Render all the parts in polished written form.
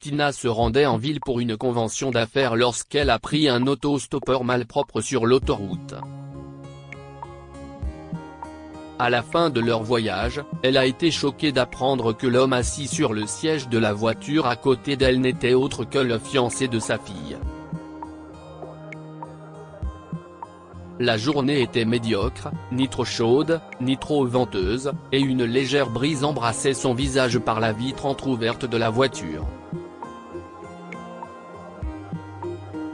Tina se rendait en ville pour une convention d'affaires lorsqu'elle a pris un autostoppeur malpropre sur l'autoroute. À la fin de leur voyage, elle a été choquée d'apprendre que l'homme assis sur le siège de la voiture à côté d'elle n'était autre que le fiancé de sa fille. La journée était médiocre, ni trop chaude, ni trop venteuse, et une légère brise embrassait son visage par la vitre entrouverte de la voiture.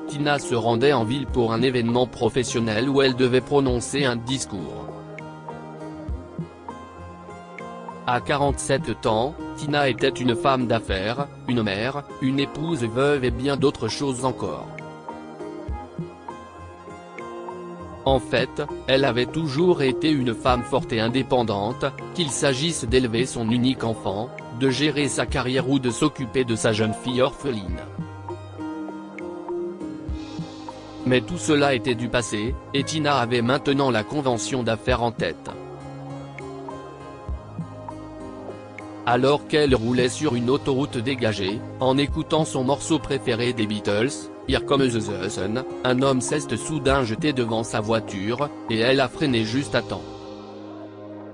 Tina se rendait en ville pour un événement professionnel où elle devait prononcer un discours. À 47 ans, Tina était une femme d'affaires, une mère, une épouse veuve et bien d'autres choses encore. En fait, elle avait toujours été une femme forte et indépendante, qu'il s'agisse d'élever son unique enfant, de gérer sa carrière ou de s'occuper de sa jeune fille orpheline. Mais tout cela était du passé, et Tina avait maintenant la convention d'affaires en tête. Alors qu'elle roulait sur une autoroute dégagée, en écoutant son morceau préféré des Beatles, Here Comes the Sun, un homme s'est soudain jeté devant sa voiture, et elle a freiné juste à temps.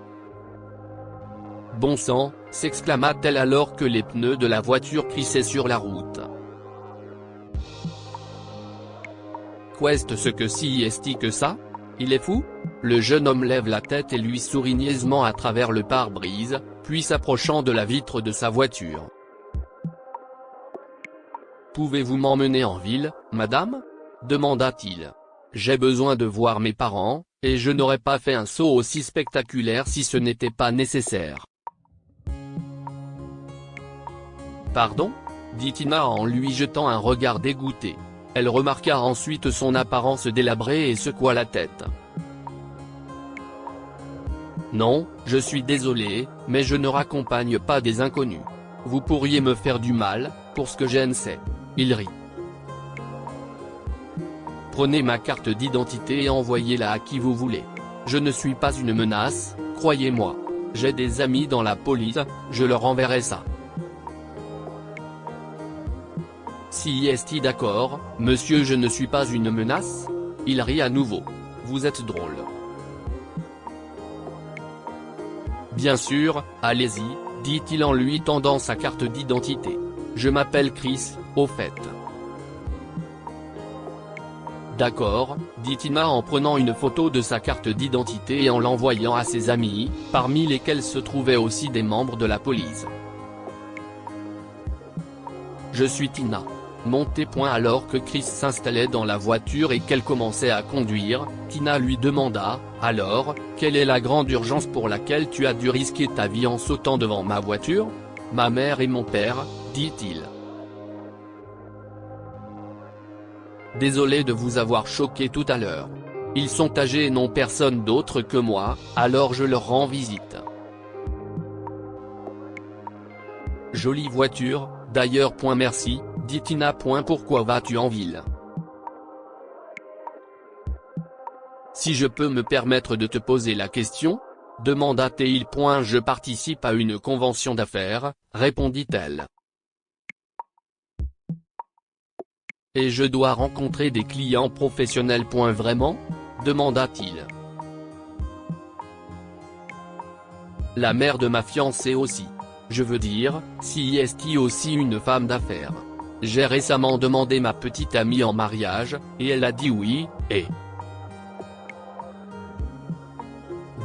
« Bon sang !» s'exclama-t-elle alors que les pneus de la voiture crissaient sur la route. « Qu'est-ce que si est-ce que ça ? Il est fou ?» Le jeune homme lève la tête et lui sourit niaisement à travers le pare-brise, puis s'approchant de la vitre de sa voiture. « Pouvez-vous m'emmener en ville, madame ? demanda-t-il. J'ai besoin de voir mes parents, et je n'aurais pas fait un saut aussi spectaculaire si ce n'était pas nécessaire. Pardon ? dit Tina en lui jetant un regard dégoûté. Elle remarqua ensuite son apparence délabrée et secoua la tête. Non, je suis désolé, mais je ne raccompagne pas des inconnus. Vous pourriez me faire du mal, pour ce que je ne sais. Il rit. Prenez ma carte d'identité et envoyez-la à qui vous voulez. Je ne suis pas une menace, croyez-moi. J'ai des amis dans la police, je leur enverrai ça. Si est-il d'accord, monsieur, je ne suis pas une menace ? Il rit à nouveau. Vous êtes drôle. Bien sûr, allez-y, dit-il en lui tendant sa carte d'identité. Je m'appelle Chris, au fait. D'accord, dit Tina en prenant une photo de sa carte d'identité et en l'envoyant à ses amis, parmi lesquels se trouvaient aussi des membres de la police. Je suis Tina. Montez. Alors que Chris s'installait dans la voiture et qu'elle commençait à conduire, Tina lui demanda, alors, quelle est la grande urgence pour laquelle tu as dû risquer ta vie en sautant devant ma voiture ? Ma mère et mon père, dit-il. Désolé de vous avoir choqué tout à l'heure. Ils sont âgés et n'ont personne d'autre que moi, alors je leur rends visite. Jolie voiture, d'ailleurs. Merci, dit Tina. Pourquoi vas-tu en ville ? Si je peux me permettre de te poser la question ? demanda-t-il. Je participe à une convention d'affaires, répondit-elle. Et je dois rencontrer des clients professionnels. Vraiment ? demanda-t-il. La mère de ma fiancée aussi. Je veux dire, si est aussi une femme d'affaires. J'ai récemment demandé ma petite amie en mariage, et elle a dit oui, et…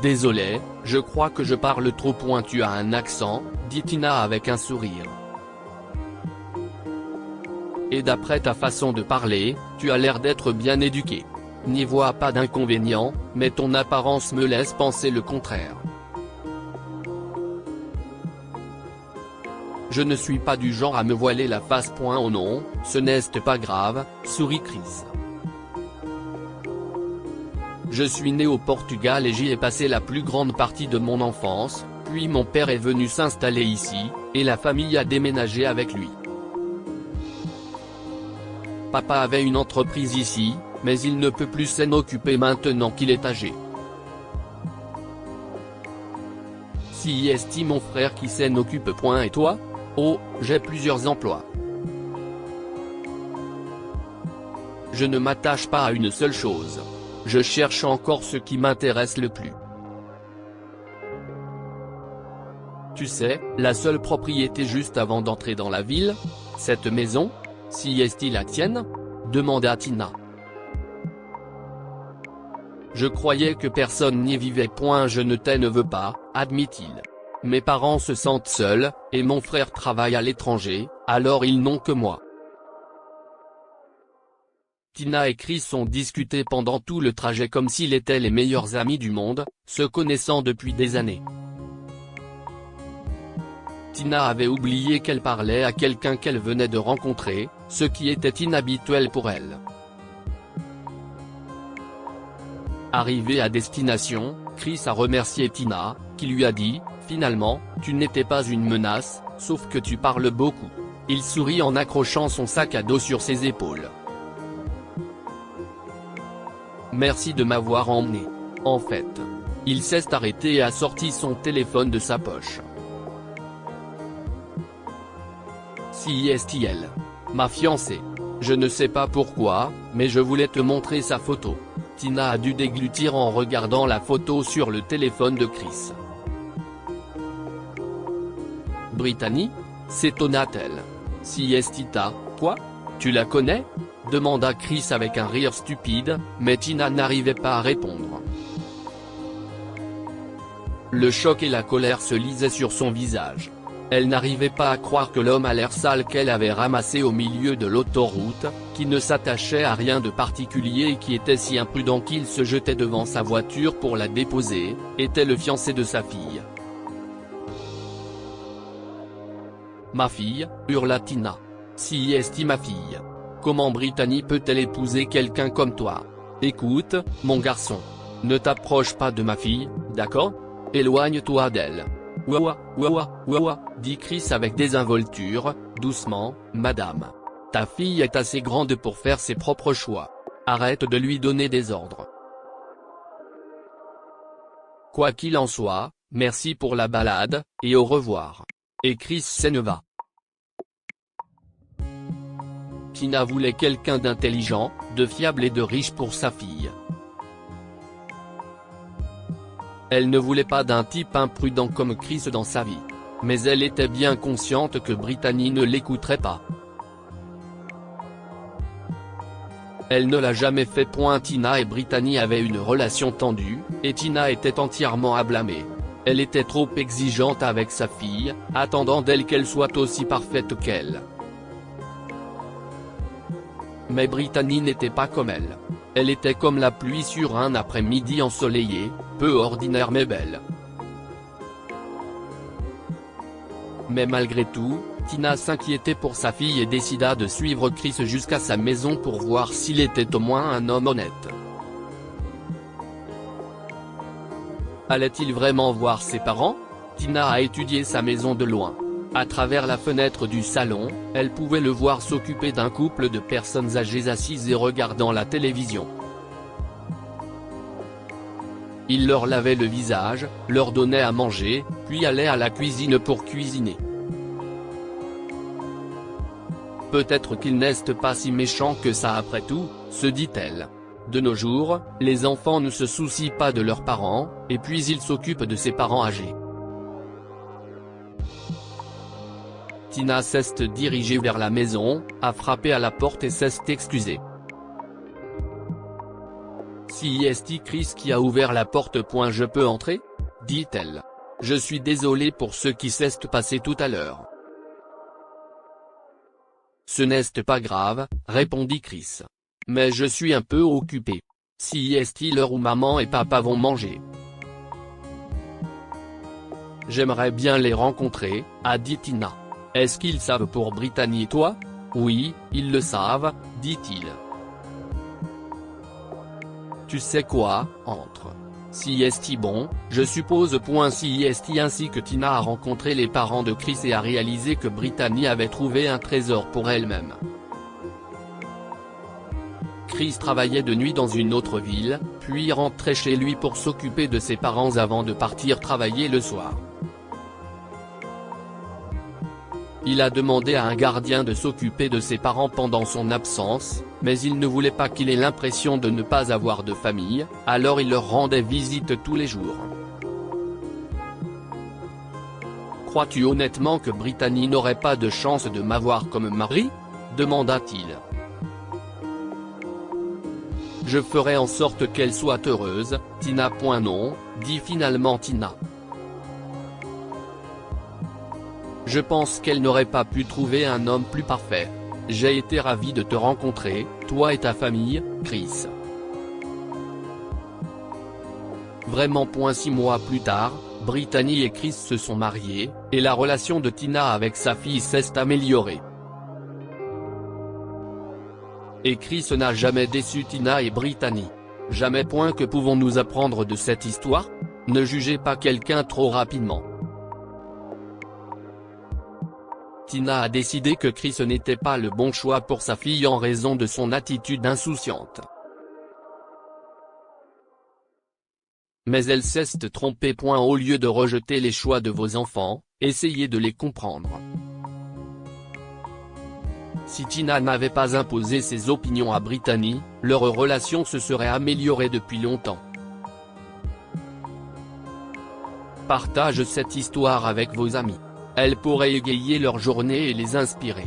Désolé, je crois que je parle trop. Tu as un accent, dit Tina avec un sourire. Et d'après ta façon de parler, tu as l'air d'être bien éduqué. N'y vois pas d'inconvénient, mais ton apparence me laisse penser le contraire. Je ne suis pas du genre à me voiler la face. Oh non, ce n'est pas grave, sourit Chris. Je suis né au Portugal et j'y ai passé la plus grande partie de mon enfance, puis mon père est venu s'installer ici, et la famille a déménagé avec lui. Papa avait une entreprise ici, mais il ne peut plus s'en occuper maintenant qu'il est âgé. Si est mon frère qui s'en occupe. Et toi ? Oh, j'ai plusieurs emplois. Je ne m'attache pas à une seule chose. Je cherche encore ce qui m'intéresse le plus. Tu sais, la seule propriété juste avant d'entrer dans la ville? Cette maison? Si est-il la tienne? Demanda Tina. Je croyais que personne n'y vivait. Je ne veux pas, admit-il. Mes parents se sentent seuls, et mon frère travaille à l'étranger, alors ils n'ont que moi. Tina et Chris ont discuté pendant tout le trajet comme s'ils étaient les meilleurs amis du monde, se connaissant depuis des années. Tina avait oublié qu'elle parlait à quelqu'un qu'elle venait de rencontrer, ce qui était inhabituel pour elle. Arrivé à destination, Chris a remercié Tina, qui lui a dit « Finalement, tu n'étais pas une menace, sauf que tu parles beaucoup ». Il sourit en accrochant son sac à dos sur ses épaules. « Merci de m'avoir emmené. » En fait. Il s'est arrêté et a sorti son téléphone de sa poche. Si est-il? Ma fiancée. Je ne sais pas pourquoi, mais je voulais te montrer sa photo. Tina a dû déglutir en regardant la photo sur le téléphone de Chris. Brittany? S'étonna-t-elle. Si est-il? Quoi? Tu la connais? Demanda Chris avec un rire stupide, mais Tina n'arrivait pas à répondre. Le choc et la colère se lisaient sur son visage. Elle n'arrivait pas à croire que l'homme à l'air sale qu'elle avait ramassé au milieu de l'autoroute, qui ne s'attachait à rien de particulier et qui était si imprudent qu'il se jetait devant sa voiture pour la déposer, était le fiancé de sa fille. « Ma fille » hurla Tina. « Si est ma fille. Comment Brittany peut-elle épouser quelqu'un comme toi? Écoute, mon garçon. Ne t'approche pas de ma fille, d'accord? Éloigne-toi d'elle. » Ouah, dit Chris avec désinvolture, doucement, madame. Ta fille est assez grande pour faire ses propres choix. Arrête de lui donner des ordres. Quoi qu'il en soit, merci pour la balade, et au revoir. Et Chris s'en va. Tina voulait quelqu'un d'intelligent, de fiable et de riche pour sa fille. Elle ne voulait pas d'un type imprudent comme Chris dans sa vie. Mais elle était bien consciente que Brittany ne l'écouterait pas. Elle ne l'a jamais fait. Tina et Brittany avaient une relation tendue, et Tina était entièrement à blâmer. Elle était trop exigeante avec sa fille, attendant d'elle qu'elle soit aussi parfaite qu'elle. Mais Brittany n'était pas comme elle. Elle était comme la pluie sur un après-midi ensoleillé, peu ordinaire mais belle. Mais malgré tout, Tina s'inquiétait pour sa fille et décida de suivre Chris jusqu'à sa maison pour voir s'il était au moins un homme honnête. Allait-il vraiment voir ses parents? Tina a étudié sa maison de loin. À travers la fenêtre du salon, elle pouvait le voir s'occuper d'un couple de personnes âgées assises et regardant la télévision. Il leur lavait le visage, leur donnait à manger, puis allait à la cuisine pour cuisiner. Peut-être qu'il n'est pas si méchant que ça après tout, se dit-elle. De nos jours, les enfants ne se soucient pas de leurs parents, et puis ils s'occupent de ses parents âgés. Tina s'est dirigée vers la maison, a frappé à la porte et s'est excusée. Si est Chris qui a ouvert la porte. Je peux entrer? Dit-elle. Je suis désolée pour ce qui s'est passé tout à l'heure. Ce n'est pas grave, répondit Chris. Mais je suis un peu occupé. Si est l'heure où maman et papa vont manger? J'aimerais bien les rencontrer, a dit Tina. Est-ce qu'ils savent pour Brittany et toi? Oui, ils le savent, dit-il. Tu sais quoi, entre. Si est bon, je suppose. Si est ainsi que Tina a rencontré les parents de Chris et a réalisé que Brittany avait trouvé un trésor pour elle-même. Chris travaillait de nuit dans une autre ville, puis rentrait chez lui pour s'occuper de ses parents avant de partir travailler le soir. Il a demandé à un gardien de s'occuper de ses parents pendant son absence, mais il ne voulait pas qu'il ait l'impression de ne pas avoir de famille, alors il leur rendait visite tous les jours. Crois-tu honnêtement que Brittany n'aurait pas de chance de m'avoir comme mari ? Demanda-t-il. Je ferai en sorte qu'elle soit heureuse, Tina. Non, dit finalement Tina. Je pense qu'elle n'aurait pas pu trouver un homme plus parfait. J'ai été ravi de te rencontrer, toi et ta famille, Chris. Vraiment. 6 mois plus tard, Brittany et Chris se sont mariés, et la relation de Tina avec sa fille s'est améliorée. Et Chris n'a jamais déçu Tina et Brittany. Jamais. Que pouvons-nous apprendre de cette histoire ? Ne jugez pas quelqu'un trop rapidement. Tina a décidé que Chris n'était pas le bon choix pour sa fille en raison de son attitude insouciante. Mais elle s'est trompée. Au lieu de rejeter les choix de vos enfants, essayez de les comprendre. Si Tina n'avait pas imposé ses opinions à Brittany, leur relation se serait améliorée depuis longtemps. Partage cette histoire avec vos amis. Elle pourrait égayer leur journée et les inspirer.